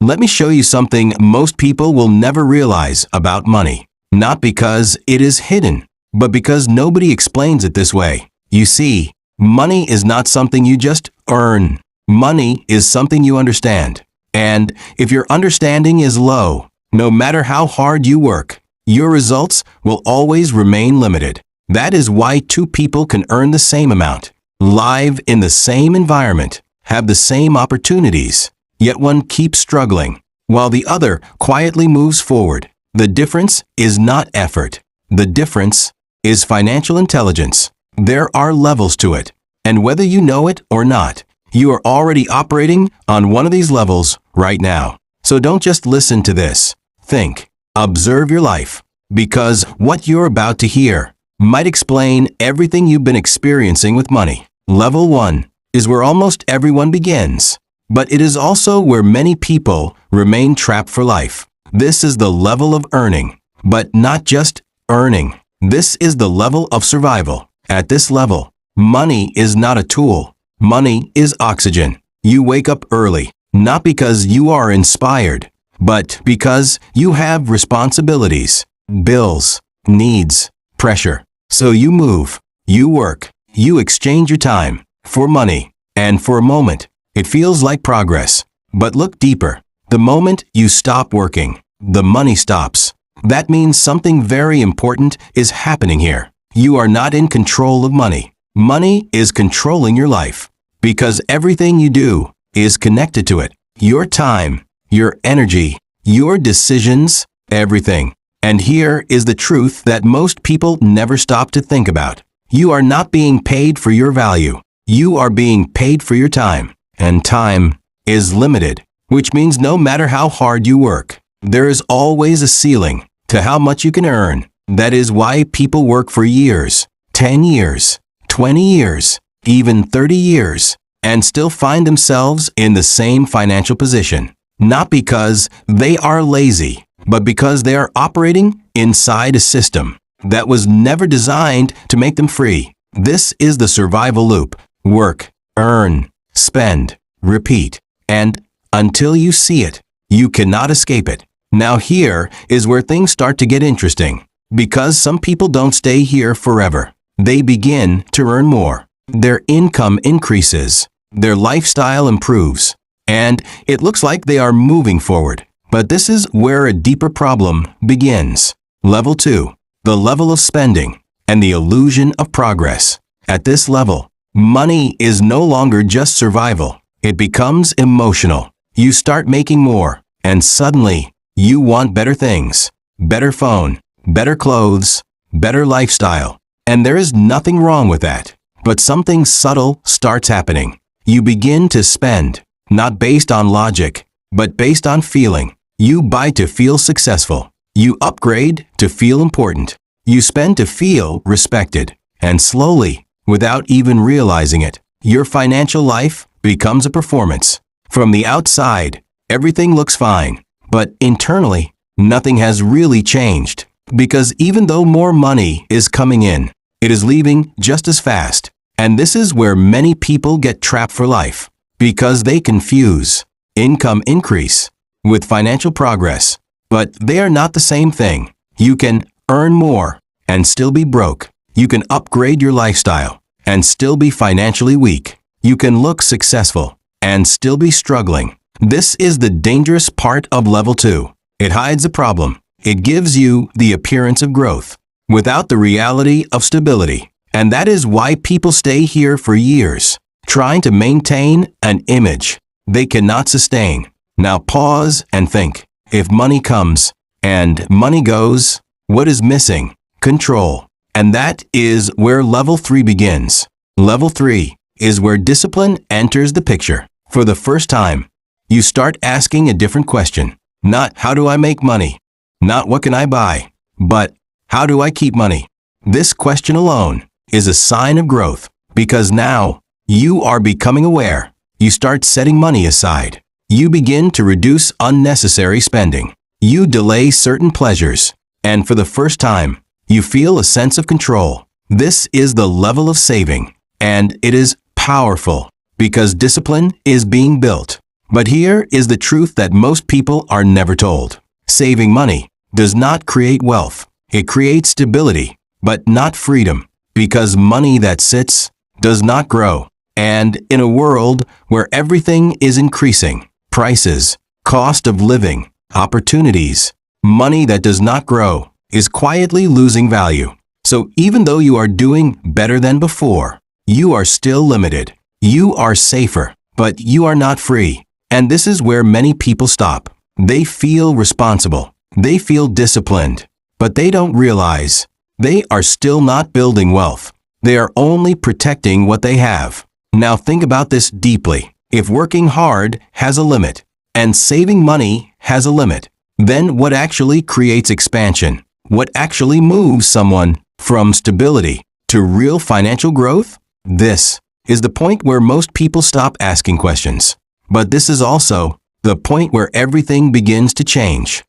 Let me show you something most people will never realize about money. Not because it is hidden, but because nobody explains it this way. You see, money is not something you just earn. Money is something you understand. And if your understanding is low, no matter how hard you work, your results will always remain limited. That is why two people can earn the same amount, live in the same environment, have the same opportunities, yet one keeps struggling, while the other quietly moves forward. The difference is not effort. The difference is financial intelligence. There are levels to it, and whether you know it or not, you are already operating on one of these levels right now. So don't just listen to this. Think. Observe your life, because what you're about to hear might explain everything you've been experiencing with money. Level 1 is where almost everyone begins, but it is also where many people remain trapped for life. This is the level of earning, but not just earning. This is the level of survival. At this level, money is not a tool. Money is oxygen. You wake up early, not because you are inspired, but because you have responsibilities, bills, needs, pressure. So you move, you work, you exchange your time for money, and for a moment, it feels like progress. But look deeper. The moment you stop working, the money stops. That means something very important is happening here. You are not in control of money. Money is controlling your life, because everything you do is connected to it. Your time, your energy, your decisions, everything. And here is the truth that most people never stop to think about. You are not being paid for your value. You are being paid for your time. And time is limited, which means no matter how hard you work, there is always a ceiling to how much you can earn. That is why people work for years, 10 years, 20 years, even 30 years, and still find themselves in the same financial position. Not because they are lazy, but because they are operating inside a system that was never designed to make them free. This is the survival loop. Work, earn, spend, repeat, and until you see it, you cannot escape it. Now here is where things start to get interesting, because some people don't stay here forever. They begin to earn more. Their income increases, their lifestyle improves, and it looks like they are moving forward. But this is where a deeper problem begins. Level 2, the level of spending and the illusion of progress. At this level, money is no longer just survival. It becomes emotional. You start making more, and suddenly, you want better things, better phone, better clothes, better lifestyle. And there is nothing wrong with that. But something subtle starts happening. You begin to spend, not based on logic, but based on feeling. You buy to feel successful. You upgrade to feel important. You spend to feel respected. And slowly, without even realizing it, your financial life becomes a performance. From the outside, everything looks fine. But internally, nothing has really changed. Because even though more money is coming in, it is leaving just as fast. And this is where many people get trapped for life. Because they confuse income increase with financial progress. But they are not the same thing. You can earn more and still be broke. You can upgrade your lifestyle and still be financially weak. You can look successful and still be struggling. This is the dangerous part of level 2. It hides a problem. It gives you the appearance of growth without the reality of stability. And that is why people stay here for years, trying to maintain an image they cannot sustain. Now pause and think. If money comes and money goes, what is missing? Control. And that is where level 3 begins. Level 3 is where discipline enters the picture. For the first time, you start asking a different question. Not how do I make money? Not what can I buy? But how do I keep money? This question alone is a sign of growth, because now you are becoming aware. You start setting money aside. You begin to reduce unnecessary spending. You delay certain pleasures. And for the first time, you feel a sense of control. This is the level of saving. And it is powerful because discipline is being built. But here is the truth that most people are never told. Saving money does not create wealth. It creates stability, but not freedom, because money that sits does not grow. And in a world where everything is increasing, prices, cost of living, opportunities, money that does not grow is quietly losing value. So even though you are doing better than before, you are still limited. You are safer, but you are not free. And this is where many people stop. They feel responsible. They feel disciplined, but they don't realize they are still not building wealth. They are only protecting what they have. Now think about this deeply. If working hard has a limit and saving money has a limit, then what actually creates expansion? What actually moves someone from stability to real financial growth? This is the point where most people stop asking questions. But this is also the point where everything begins to change.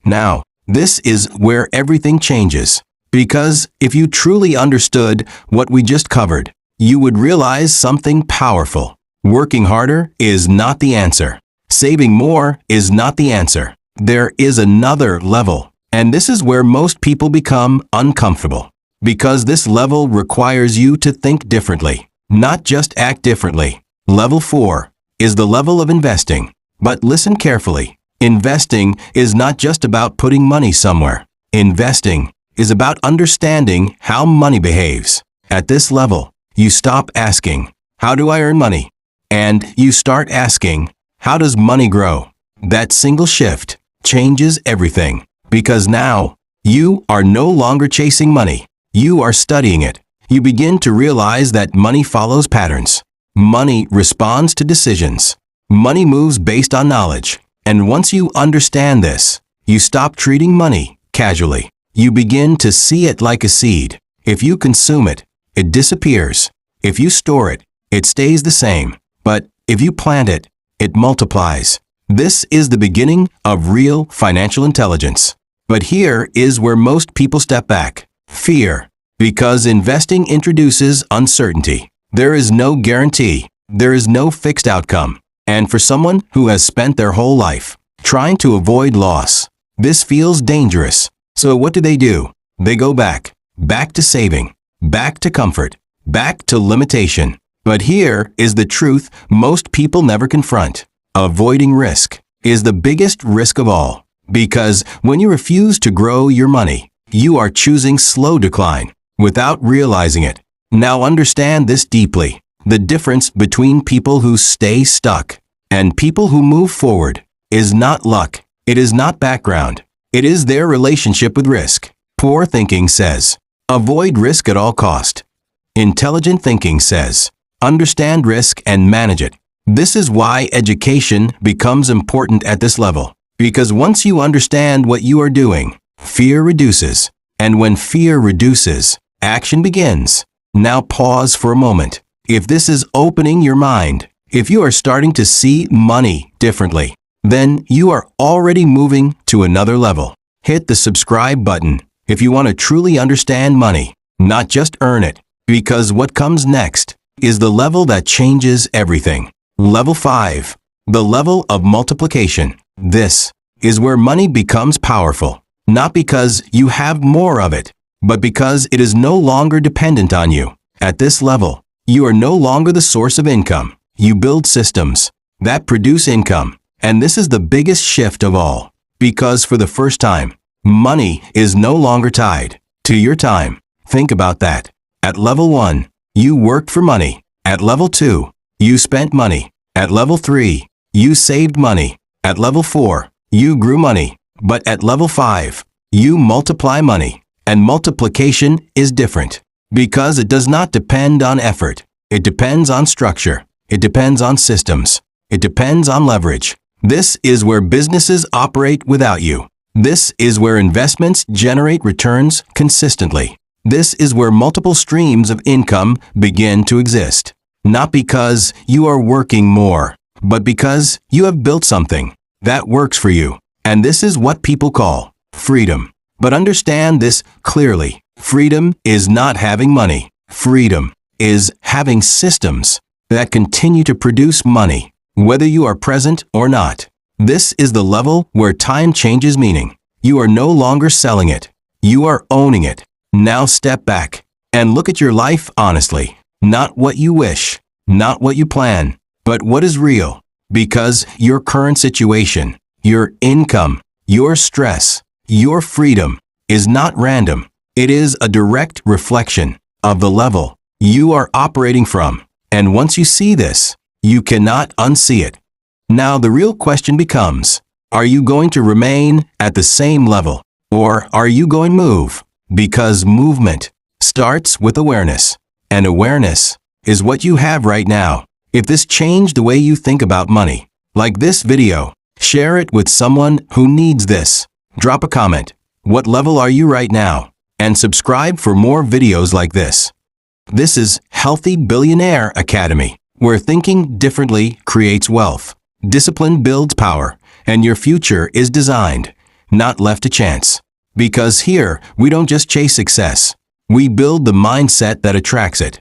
Now, this is where everything changes. Because if you truly understood what we just covered, you would realize something powerful. Working harder is not the answer. Saving more is not the answer. There is another level. And this is where most people become uncomfortable. Because this level requires you to think differently, not just act differently. Level 4 is the level of investing. But listen carefully. Investing is not just about putting money somewhere. Investing is about understanding how money behaves. At this level, you stop asking, "How do I earn money?" And you start asking, "How does money grow?" That single shift changes everything. Because now, you are no longer chasing money. You are studying it. You begin to realize that money follows patterns. Money responds to decisions. Money moves based on knowledge. And once you understand this, you stop treating money casually. You begin to see it like a seed. If you consume it, it disappears. If you store it, it stays the same. But if you plant it, it multiplies. This is the beginning of real financial intelligence. But here is where most people step back. Fear. Because investing introduces uncertainty. There is no guarantee. There is no fixed outcome. And for someone who has spent their whole life trying to avoid loss, this feels dangerous. So what do? They go back to saving, back to comfort, back to limitation. But here is the truth most people never confront. Avoiding risk is the biggest risk of all. Because when you refuse to grow your money, you are choosing slow decline without realizing it. Now understand this deeply. The difference between people who stay stuck and people who move forward is not luck. It is not background. It is their relationship with risk. Poor thinking says, avoid risk at all cost. Intelligent thinking says, understand risk and manage it. This is why education becomes important at this level. Because once you understand what you are doing, fear reduces. And when fear reduces, action begins. Now pause for a moment. If this is opening your mind, if you are starting to see money differently, then you are already moving to another level. Hit the subscribe button if you want to truly understand money, not just earn it. Because what comes next is the level that changes everything. Level 5, the level of multiplication. This is where money becomes powerful, not because you have more of it, but because it is no longer dependent on you. At this level, you are no longer the source of income. You build systems that produce income. And this is the biggest shift of all. Because for the first time, money is no longer tied to your time. Think about that. At level 1, you worked for money. At level 2, you spent money. At level 3, you saved money. At level 4, you grew money. But at level 5, you multiply money. And multiplication is different. Because it does not depend on effort. It depends on structure. It depends on systems. It depends on leverage. This is where businesses operate without you. This is where investments generate returns consistently. This is where multiple streams of income begin to exist. Not because you are working more, but because you have built something that works for you. And this is what people call freedom. But understand this clearly. Freedom is not having money. Freedom is having systems that continue to produce money. whether you are present or not. This is the level where time changes meaning. You are no longer selling it. You are owning it. Now step back and look at your life honestly. Not what you wish, not what you plan, but what is real. Because your current situation, your income, your stress, your freedom is not random. It is a direct reflection of the level you are operating from. And once you see this, you cannot unsee it. Now the real question becomes, are you going to remain at the same level, or are you going to move? Because movement starts with awareness, and awareness is what you have right now. If this changed the way you think about money, like this video, share it with someone who needs this. Drop a comment. What level are you right now? And subscribe for more videos like this. This is Healthy Billionaire Academy, where thinking differently creates wealth, discipline builds power, and your future is designed, not left to chance. Because here, we don't just chase success. We build the mindset that attracts it.